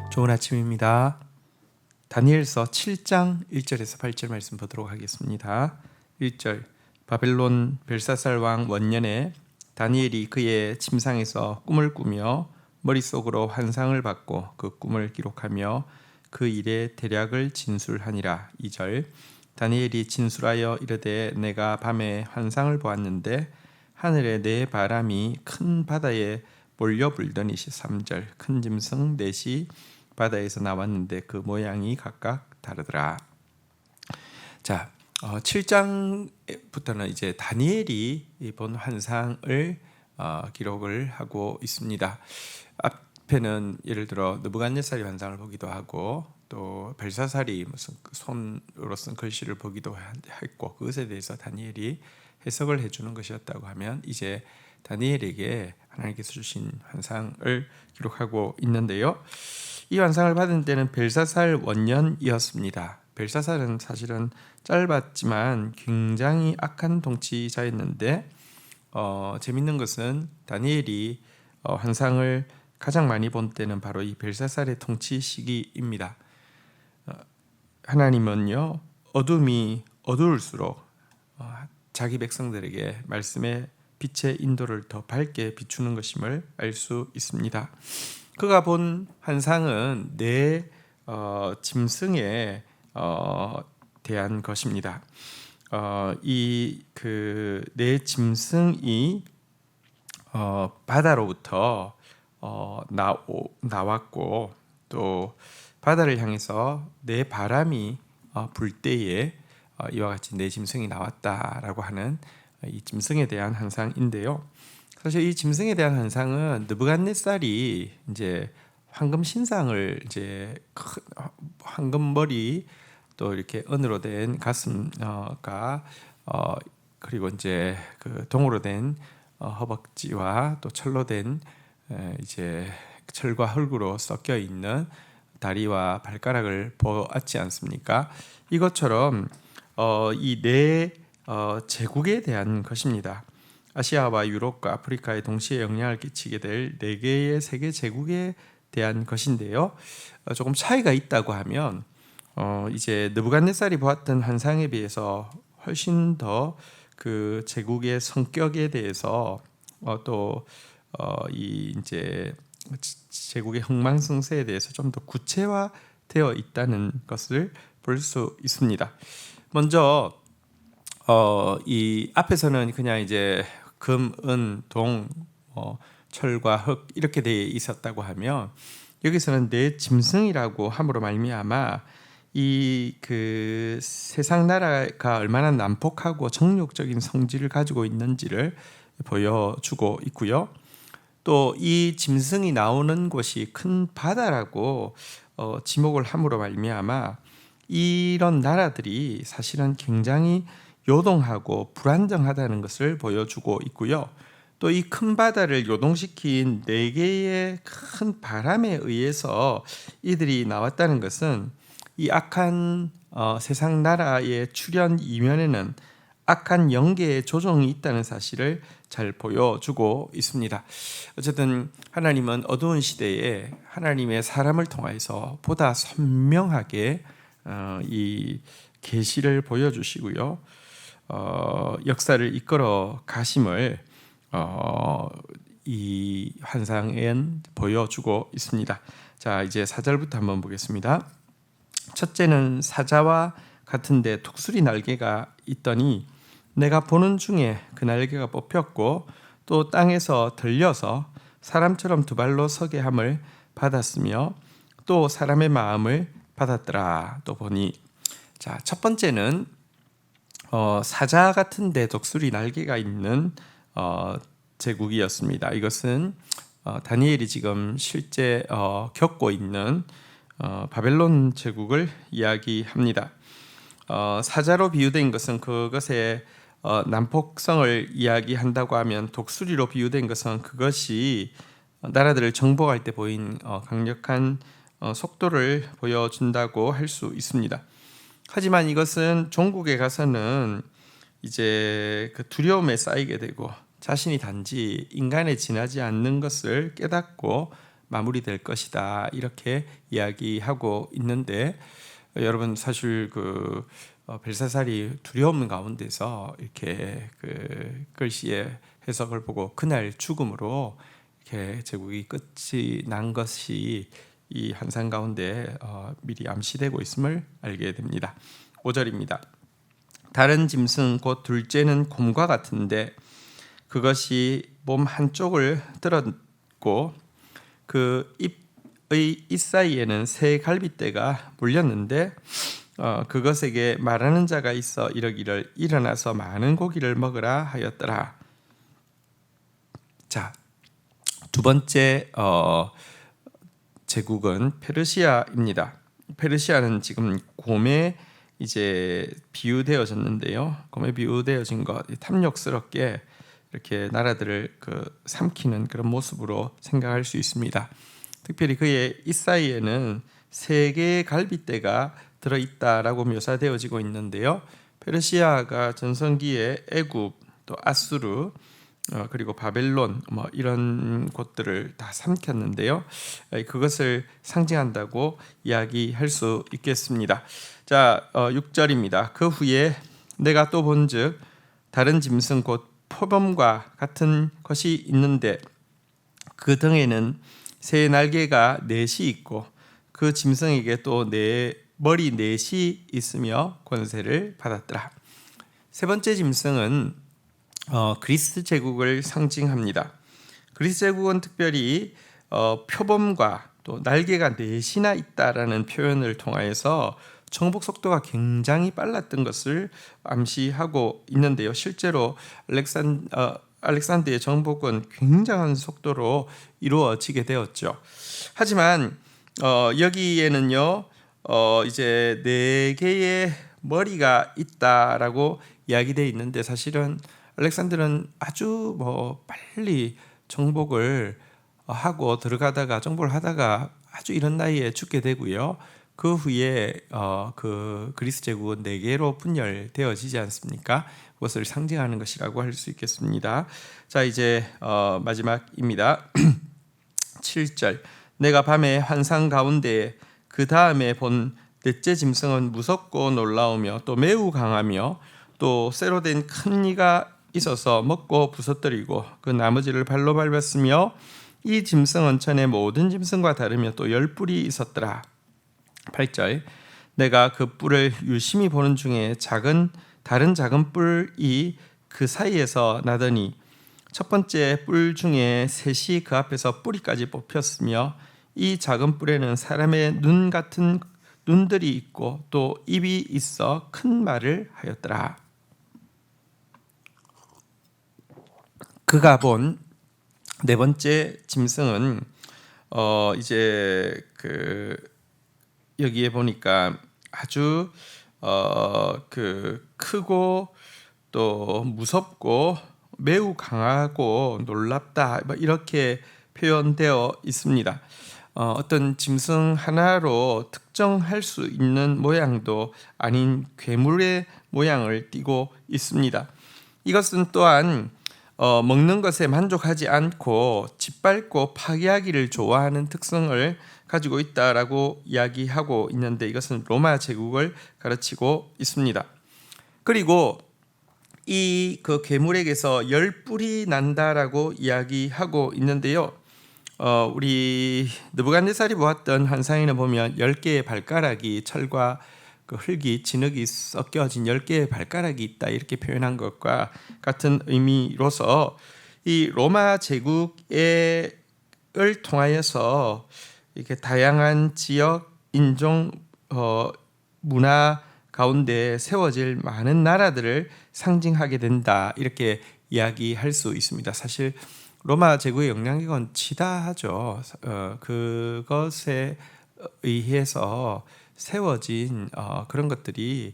좋은 아침입니다. 다니엘서 7장 1절에서 8절 말씀 보도록 하겠습니다. 1절 바벨론 벨사살 왕 원년에 다니엘이 그의 침상에서 꿈을 꾸며 머릿속으로 환상을 받고 그 꿈을 기록하며 그 일의 대략을 진술하니라. 2절 다니엘이 진술하여 이르되 내가 밤에 환상을 보았는데 하늘에 네 바람이 큰 바다에 몰려 불더니. 3절 큰 짐승 넷이 바다에서 나왔는데 그 모양이 각각 다르더라. 자, 7장부터는 이제 다니엘이 본 환상을 기록을 하고 있습니다. 앞에는 예를 들어 느부갓네살이 환상을 보기도 하고 또 벨사살이 무슨 손으로 쓴 글씨를 보기도 했고 그것에 대해서 다니엘이 해석을 해주는 것이었다고 하면 이제 다니엘에게 하나님께서 주신 환상을 기록하고 있는데요. 이 환상을 받은 때는 벨사살 원년이었습니다. 벨사살은 사실은 짧았지만 굉장히 악한 통치자였는데 재밌는 것은 다니엘이 환상을 가장 많이 본 때는 바로 이 벨사살의 통치 시기입니다. 하나님은요 어둠이 어두울수록 자기 백성들에게 말씀의 빛의 인도를 더 밝게 비추는 것임을 알 수 있습니다. 그가 본 환상은 네 짐승에 대한 것입니다. 이 그 네 짐승이 바다로부터 나왔고 또 바다를 향해서 네 바람이 불 때에 이와 같이 네 짐승이 나왔다라고 하는 이 짐승에 대한 환상인데요. 사실 이 짐승에 대한 환상은 느부갓네살이 이제 황금 신상을 이제 큰 황금 머리 또 이렇게 은으로 된 가슴과 그리고 이제 그 동으로 된 허벅지와 또 철로 된 이제 철과 흙으로 섞여 있는 다리와 발가락을 보았지 않습니까? 이것처럼 이 네 제국에 대한 것입니다. 아시아와 유럽과 아프리카에 동시에 영향을 끼치게 될 네 개의 세계 제국에 대한 것인데요. 조금 차이가 있다고 하면 이제 느부갓네살이 보았던 환상에 비해서 훨씬 더 그 제국의 성격에 대해서 또 이 이제 제국의 흥망성쇠에 대해서 좀 더 구체화되어 있다는 것을 볼 수 있습니다. 먼저 이 앞에서는 그냥 이제 금, 은, 동, 철과 흙 이렇게 되어 있었다고 하면 여기서는 네 짐승이라고 함으로 말미암아 이 그 세상 나라가 얼마나 난폭하고 정욕적인 성질을 가지고 있는지를 보여주고 있고요. 또 이 짐승이 나오는 곳이 큰 바다라고 지목을 함으로 말미암아 이런 나라들이 사실은 굉장히 요동하고 불안정하다는 것을 보여주고 있고요. 또 이 큰 바다를 요동시킨 네 개의 큰 바람에 의해서 이들이 나왔다는 것은 이 악한 세상 나라의 출현 이면에는 악한 영계의 조종이 있다는 사실을 잘 보여주고 있습니다. 어쨌든 하나님은 어두운 시대에 하나님의 사람을 통해서 보다 선명하게 이 계시를 보여주시고요. 역사를 이끌어 가심을 이 환상엔 보여주고 있습니다. 자, 이제 4절부터 한번 보겠습니다. 첫째는 사자와 같은데 독수리 날개가 있더니 내가 보는 중에 그 날개가 뽑혔고 또 땅에서 들려서 사람처럼 두 발로 서게 함을 받았으며 또 사람의 마음을 받았더라. 또 보니 자, 첫 번째는 사자 같은데 독수리 날개가 있는 제국이었습니다. 이것은 다니엘이 지금 실제 겪고 있는 바벨론 제국을 이야기합니다. 사자로 비유된 것은 그것의 난폭성을 이야기한다고 하면 독수리로 비유된 것은 그것이 나라들을 정복할 때 보인 강력한 속도를 보여준다고 할 수 있습니다. 하지만 이것은 종국에 가서는 이제 그 두려움에 쌓이게 되고 자신이 단지 인간에 지나지 않는 것을 깨닫고 마무리될 것이다 이렇게 이야기하고 있는데 여러분 사실 벨사살이 두려움 가운데서 이렇게 그 글씨의 해석을 보고 그날 죽음으로 이렇게 제국이 끝이 난 것이 이 환상 가운데 미리 암시되고 있음을 알게 됩니다. 5절입니다. 다른 짐승 곧 둘째는 곰과 같은데 그것이 몸 한쪽을 들었고 그 입의 이 사이에는 새 갈빗대가 물렸는데 그것에게 말하는 자가 있어 이르기를 일어나서 많은 고기를 먹으라 하였더라. 자, 두 번째 제국은 페르시아입니다. 페르시아는 지금 곰에 이제 비유되어졌는데요. 곰에 비유되어진 것 탐욕스럽게 이렇게 나라들을 삼키는 그런 모습으로 생각할 수 있습니다. 특별히 그의 이 사이에는 세 개의 갈빗대가 들어있다라고 묘사되어지고 있는데요. 페르시아가 전성기에 애굽, 또 아수르, 그리고 바벨론 이런 곳들을 다 삼켰는데요. 그것을 상징한다고 이야기할 수 있겠습니다. 자, 6절입니다. 그 후에 내가 또 본즉 다른 짐승 곧 표범과 같은 것이 있는데 그 등에는 새 날개가 넷이 있고 그 짐승에게 또 머리 넷이 있으며 권세를 받았더라. 세 번째 짐승은 그리스 제국을 상징합니다. 그리스 제국은 특별히 표범과 또 날개가 넷이나 있다라는 표현을 통하여서 정복 속도가 굉장히 빨랐던 것을 암시하고 있는데요. 실제로 알렉산더의 정복은 굉장한 속도로 이루어지게 되었죠. 하지만 여기에는요 이제 네 개의 머리가 있다라고 이야기되어 있는데 사실은 알렉산더는 아주 빨리 정복을 하고 정복을 하다가 아주 이런 나이에 죽게 되고요. 그 후에 그 그리스 제국은 네 개로 분열되어지지 않습니까? 그것을 상징하는 것이라고 할 수 있겠습니다. 자, 이제 마지막입니다. 7절. 내가 밤에 환상 가운데 그 다음에 본 넷째 짐승은 무섭고 놀라우며 또 매우 강하며 또 쇠로 된 큰 이가 있어서 먹고 부서뜨리고 그 나머지를 발로 밟았으며 이 짐승은 전에 모든 짐승과 다르며 또 10뿔이 있었더라. 8절. 내가 그 뿔을 유심히 보는 중에 다른 작은 뿔이 그 사이에서 나더니 첫 번째 뿔 중에 셋이 그 앞에서 뿌리까지 뽑혔으며 이 작은 뿔에는 사람의 눈 같은 눈들이 있고 또 입이 있어 큰 말을 하였더라. 그가 본 네 번째 짐승은 이제 여기에 보니까 아주 크고 또 무섭고 매우 강하고 놀랍다 이렇게 표현되어 있습니다. 어떤 짐승 하나로 특정할 수 있는 모양도 아닌 괴물의 모양을 띠고 있습니다. 이것은 또한 먹는 것에 만족하지 않고 짓밟고 파괴하기를 좋아하는 특성을 가지고 있다라고 이야기하고 있는데 이것은 로마 제국을 가르치고 있습니다. 그리고 이 그 괴물에게서 10뿔이 난다라고 이야기하고 있는데요. 우리 느부갓네살이 보았던 환상에는 보면 10개의 발가락이 철과 그 흙이 진흙이 섞여진 10개의 발가락이 있다 이렇게 표현한 것과 같은 의미로서 이 로마 제국을 통하여서 이렇게 다양한 지역, 인종, 문화 가운데 세워질 많은 나라들을 상징하게 된다 이렇게 이야기할 수 있습니다. 사실 로마 제국의 영향력은 지다하죠. 그것에 의해서 세워진 그런 것들이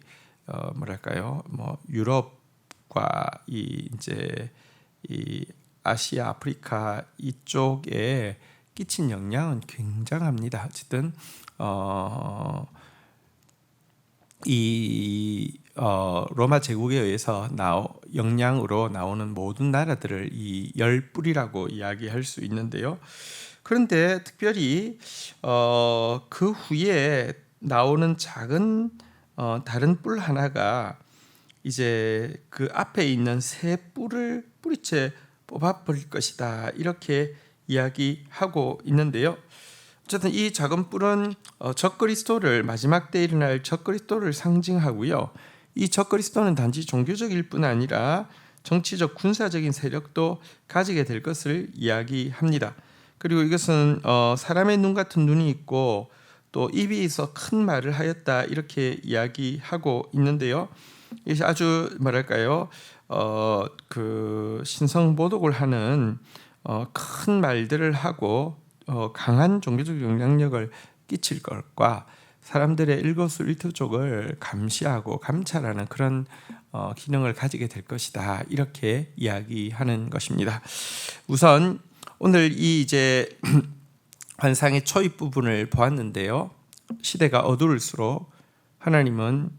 뭐랄까요? 유럽과 이제 이 아시아, 아프리카 이쪽에 끼친 영향은 굉장합니다. 어쨌든 이 로마 제국에 의해서 영향으로 나오는 모든 나라들을 이 열 뿔이라고 이야기할 수 있는데요. 그런데 특별히 그 후에 나오는 작은 다른 뿔 하나가 이제 그 앞에 있는 새 뿔을 뿌리채 뽑아버릴 것이다, 이렇게 이야기하고 있는데요. 어쨌든 이 작은 뿔은 적그리스도를, 마지막 때 일어날 적그리스도를 상징하고요. 이 적그리스도는 단지 종교적일 뿐 아니라 정치적, 군사적인 세력도 가지게 될 것을 이야기합니다. 그리고 이것은 사람의 눈 같은 눈이 있고 또 입이 있어 큰 말을 하였다, 이렇게 이야기하고 있는데요. 이것이 아주 뭐랄까요, 그 신성모독을 하는 큰 말들을 하고 강한 종교적 영향력을 끼칠 것과 사람들의 일거수일투족을 감시하고 감찰하는 그런 기능을 가지게 될 것이다, 이렇게 이야기하는 것입니다. 우선 오늘 이 이제 환상의 초입 부분을 보았는데요. 시대가 어두울수록 하나님은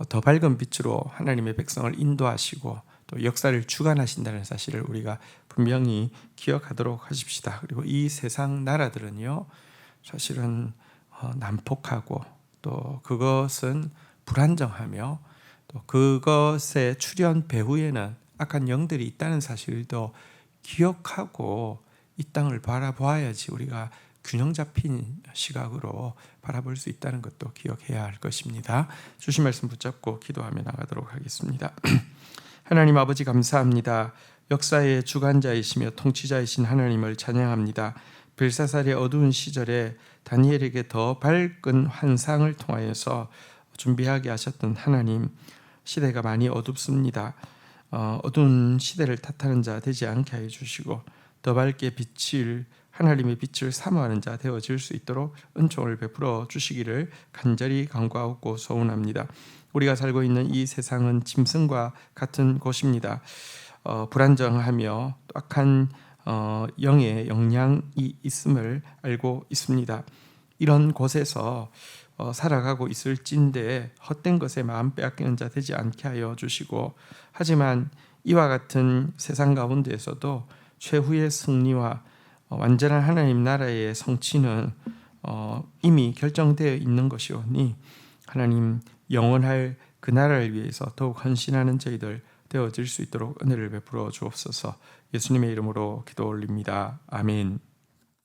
더 밝은 빛으로 하나님의 백성을 인도하시고 또 역사를 주관하신다는 사실을 우리가 분명히 기억하도록 하십시다. 그리고 이 세상 나라들은요, 사실은 난폭하고 또 그것은 불안정하며 또 그것의 출현 배후에는 악한 영들이 있다는 사실도 기억하고 이 땅을 바라보아야지 우리가 균형 잡힌 시각으로 바라볼 수 있다는 것도 기억해야 할 것입니다. 주신 말씀 붙잡고 기도하며 나가도록 하겠습니다. 하나님 아버지, 감사합니다. 역사의 주관자이시며 통치자이신 하나님을 찬양합니다. 벨사살의 어두운 시절에 다니엘에게 더 밝은 환상을 통하여서 준비하게 하셨던 하나님, 시대가 많이 어둡습니다. 어두운 시대를 탓하는 자 되지 않게 하여 주시고 더 밝게 빛을, 하나님의 빛을 사모하는 자 되어질 수 있도록 은총을 베풀어 주시기를 간절히 간구하고 소원합니다. 우리가 살고 있는 이 세상은 짐승과 같은 곳입니다. 불안정하며 또 악한 영의 영향이 있음을 알고 있습니다. 이런 곳에서 살아가고 있을진데 헛된 것에 마음 빼앗기는 자 되지 않게 하여 주시고, 하지만 이와 같은 세상 가운데에서도 최후의 승리와 완전한 하나님 나라의 성취는 이미 결정되어 있는 것이오니 하나님, 영원할 그 나라를 위해서 더욱 헌신하는 저희들 되어질 수 있도록 은혜를 베풀어 주옵소서. 예수님의 이름으로 기도 올립니다. 아멘.